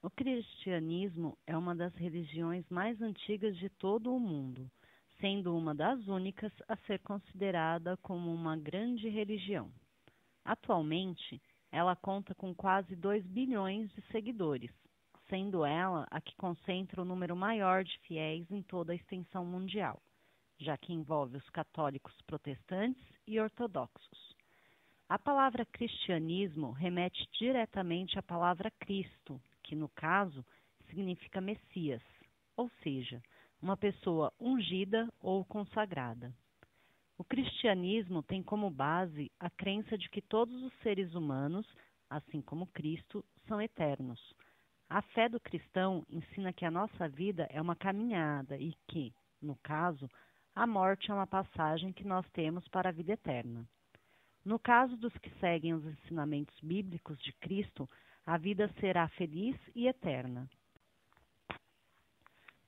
O cristianismo é uma das religiões mais antigas de todo o mundo, sendo uma das únicas a ser considerada como uma grande religião. Atualmente, ela conta com quase 2 bilhões de seguidores, sendo ela a que concentra o número maior de fiéis em toda a extensão mundial, já que envolve os católicos protestantes e ortodoxos. A palavra cristianismo remete diretamente à palavra Cristo, que no caso significa Messias, ou seja, uma pessoa ungida ou consagrada. O cristianismo tem como base a crença de que todos os seres humanos, assim como Cristo, são eternos. A fé do cristão ensina que a nossa vida é uma caminhada e que, no caso, a morte é uma passagem que nós temos para a vida eterna. No caso dos que seguem os ensinamentos bíblicos de Cristo, a vida será feliz e eterna.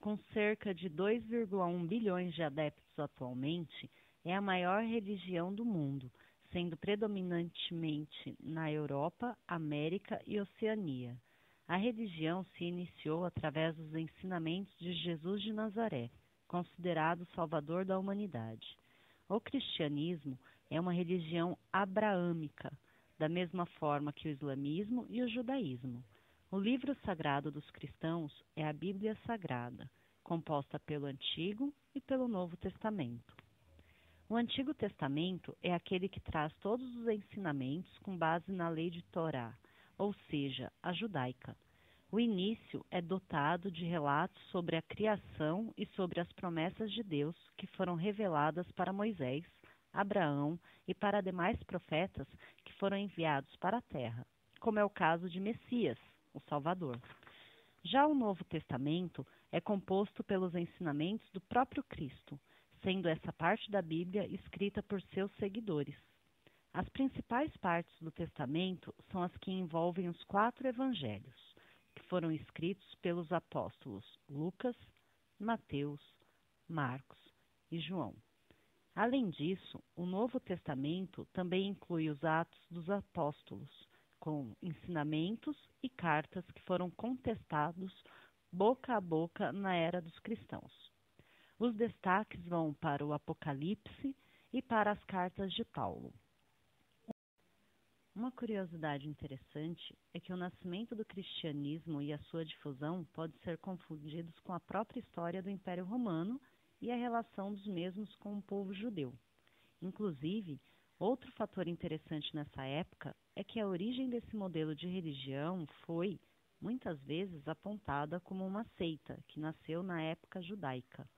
Com cerca de 2,1 bilhões de adeptos atualmente, é a maior religião do mundo, sendo predominantemente na Europa, América e Oceania. A religião se iniciou através dos ensinamentos de Jesus de Nazaré, considerado o salvador da humanidade. O cristianismo é uma religião abraâmica, da mesma forma que o islamismo e o judaísmo. O livro sagrado dos cristãos é a Bíblia Sagrada, composta pelo Antigo e pelo Novo Testamento. O Antigo Testamento é aquele que traz todos os ensinamentos com base na lei de Torá, ou seja, a judaica. O início é dotado de relatos sobre a criação e sobre as promessas de Deus que foram reveladas para Moisés, Abraão e para demais profetas que foram enviados para a terra, como é o caso de Messias, o Salvador. Já o Novo Testamento é composto pelos ensinamentos do próprio Cristo, sendo essa parte da Bíblia escrita por seus seguidores. As principais partes do Testamento são as que envolvem os 4 evangelhos, que foram escritos pelos apóstolos Lucas, Mateus, Marcos e João. Além disso, o Novo Testamento também inclui os Atos dos Apóstolos, com ensinamentos e cartas que foram contestados boca a boca na era dos cristãos. Os destaques vão para o Apocalipse e para as cartas de Paulo. Uma curiosidade interessante é que o nascimento do cristianismo e a sua difusão podem ser confundidos com a própria história do Império Romano e a relação dos mesmos com o povo judeu. Inclusive, outro fator interessante nessa época é que a origem desse modelo de religião foi, muitas vezes, apontada como uma seita que nasceu na época judaica.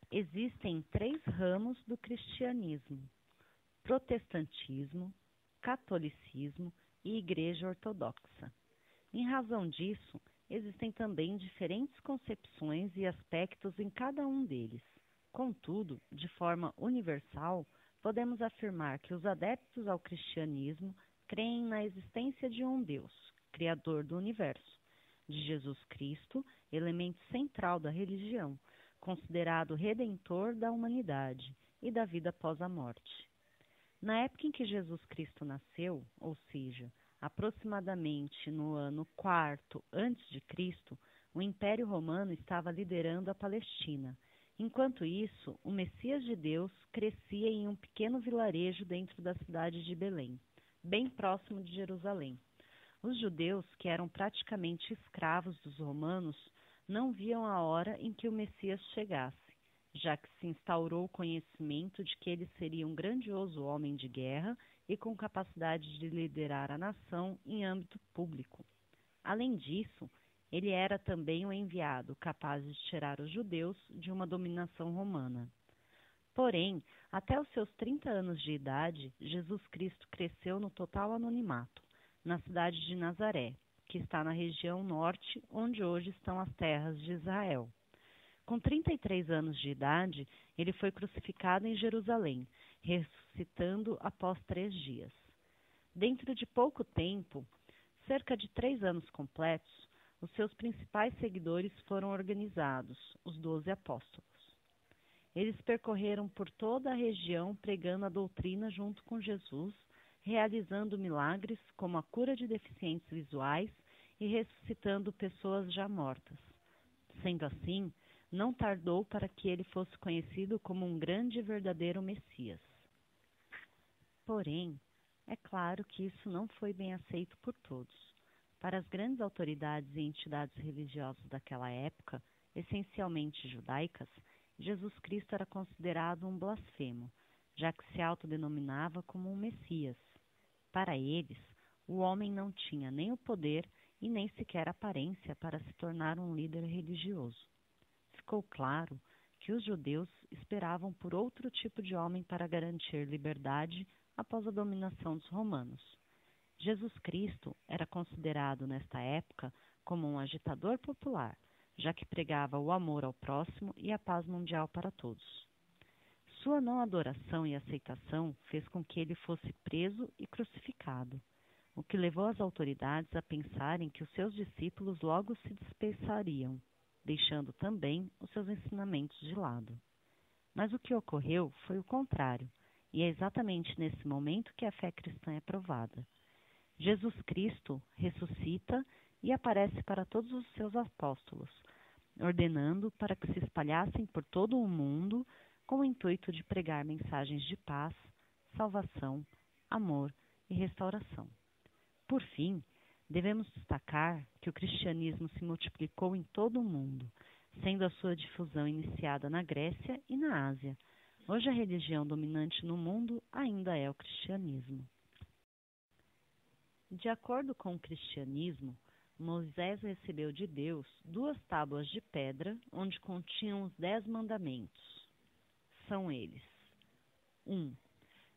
Existem 3 ramos do cristianismo: protestantismo, catolicismo e Igreja Ortodoxa. Em razão disso, existem também diferentes concepções e aspectos em cada um deles. Contudo, de forma universal, podemos afirmar que os adeptos ao cristianismo creem na existência de um Deus, Criador do universo, de Jesus Cristo, elemento central da religião, considerado redentor da humanidade e da vida após a morte. Na época em que Jesus Cristo nasceu, ou seja, aproximadamente no ano 4 a.C., o Império Romano estava liderando a Palestina. Enquanto isso, o Messias de Deus crescia em um pequeno vilarejo dentro da cidade de Belém, bem próximo de Jerusalém. Os judeus, que eram praticamente escravos dos romanos, não viam a hora em que o Messias chegasse, já que se instaurou o conhecimento de que ele seria um grandioso homem de guerra e com capacidade de liderar a nação em âmbito público. Além disso, ele era também um enviado capaz de tirar os judeus de uma dominação romana. Porém, até os seus 30 anos de idade, Jesus Cristo cresceu no total anonimato, na cidade de Nazaré, que está na região norte, onde hoje estão as terras de Israel. Com 33 anos de idade, ele foi crucificado em Jerusalém, ressuscitando após 3 dias. Dentro de pouco tempo, cerca de 3 anos completos, os seus principais seguidores foram organizados, os 12 apóstolos. Eles percorreram por toda a região pregando a doutrina junto com Jesus, realizando milagres como a cura de deficientes visuais e ressuscitando pessoas já mortas. Sendo assim, não tardou para que ele fosse conhecido como um grande e verdadeiro Messias. Porém, é claro que isso não foi bem aceito por todos. Para as grandes autoridades e entidades religiosas daquela época, essencialmente judaicas, Jesus Cristo era considerado um blasfemo, já que se autodenominava como um Messias. Para eles, o homem não tinha nem o poder e nem sequer aparência para se tornar um líder religioso. Ficou claro que os judeus esperavam por outro tipo de homem para garantir liberdade após a dominação dos romanos. Jesus Cristo era considerado nesta época como um agitador popular, já que pregava o amor ao próximo e a paz mundial para todos. Sua não adoração e aceitação fez com que ele fosse preso e crucificado, o que levou as autoridades a pensarem que os seus discípulos logo se dispersariam, deixando também os seus ensinamentos de lado. Mas o que ocorreu foi o contrário, e é exatamente nesse momento que a fé cristã é provada. Jesus Cristo ressuscita e aparece para todos os seus apóstolos, ordenando para que se espalhassem por todo o mundo com o intuito de pregar mensagens de paz, salvação, amor e restauração. Por fim, devemos destacar que o cristianismo se multiplicou em todo o mundo, sendo a sua difusão iniciada na Grécia e na Ásia. Hoje a religião dominante no mundo ainda é o cristianismo. De acordo com o cristianismo, Moisés recebeu de Deus 2 tábuas de pedra onde continham os 10 mandamentos. São eles: 1.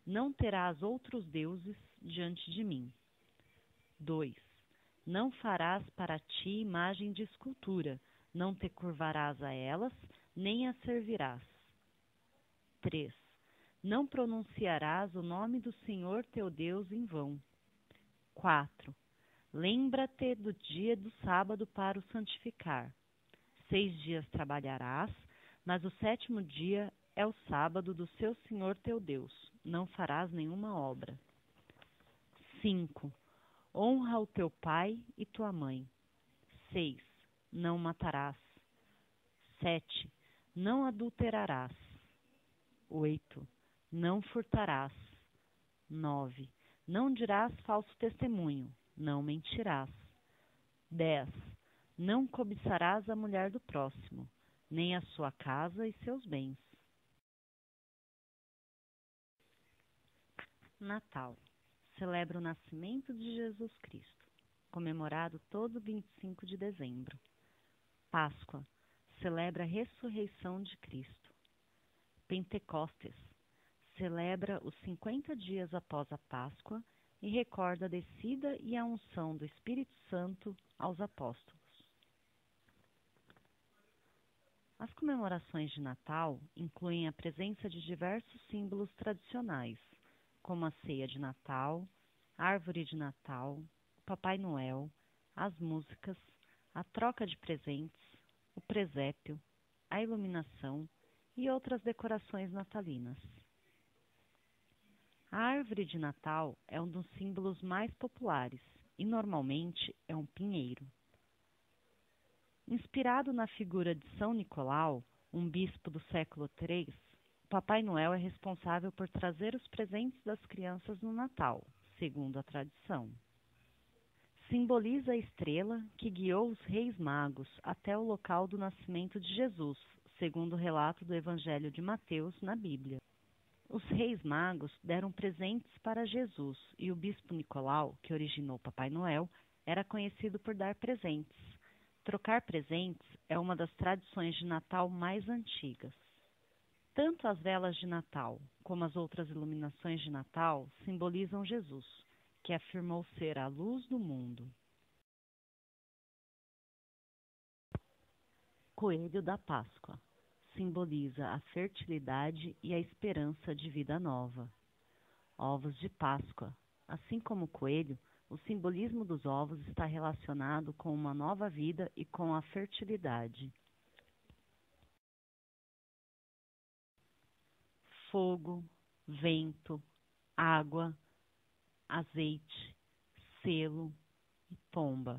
Não terás outros deuses diante de mim. 2. Não farás para ti imagem de escultura, não te curvarás a elas, nem as servirás. 3. Não pronunciarás o nome do Senhor teu Deus em vão. 4. Lembra-te do dia do sábado para o santificar. 6 dias trabalharás, mas o 7º dia é o sábado do seu Senhor teu Deus. Não farás nenhuma obra. 5. Honra o teu pai e tua mãe. 6. Não matarás. 7. Não adulterarás. 8. Não furtarás. 9. Não dirás falso testemunho. Não mentirás. 10. Não cobiçarás a mulher do próximo, nem a sua casa e seus bens. Natal. Celebra o nascimento de Jesus Cristo, comemorado todo 25 de dezembro. Páscoa. Celebra a ressurreição de Cristo. Pentecostes. Celebra os 50 dias após a Páscoa e recorda a descida e a unção do Espírito Santo aos apóstolos. As comemorações de Natal incluem a presença de diversos símbolos tradicionais, como a ceia de Natal, a árvore de Natal, o Papai Noel, as músicas, a troca de presentes, o presépio, a iluminação e outras decorações natalinas. A árvore de Natal é um dos símbolos mais populares e normalmente é um pinheiro. Inspirado na figura de São Nicolau, um bispo do século III, o Papai Noel é responsável por trazer os presentes das crianças no Natal, segundo a tradição. Simboliza a estrela que guiou os reis magos até o local do nascimento de Jesus, segundo o relato do Evangelho de Mateus na Bíblia. Os reis magos deram presentes para Jesus e o bispo Nicolau, que originou Papai Noel, era conhecido por dar presentes. Trocar presentes é uma das tradições de Natal mais antigas. Tanto as velas de Natal como as outras iluminações de Natal simbolizam Jesus, que afirmou ser a luz do mundo. Coelho da Páscoa. Simboliza a fertilidade e a esperança de vida nova. Ovos de Páscoa. Assim como o coelho, o simbolismo dos ovos está relacionado com uma nova vida e com a fertilidade. Fogo, vento, água, azeite, selo e pomba.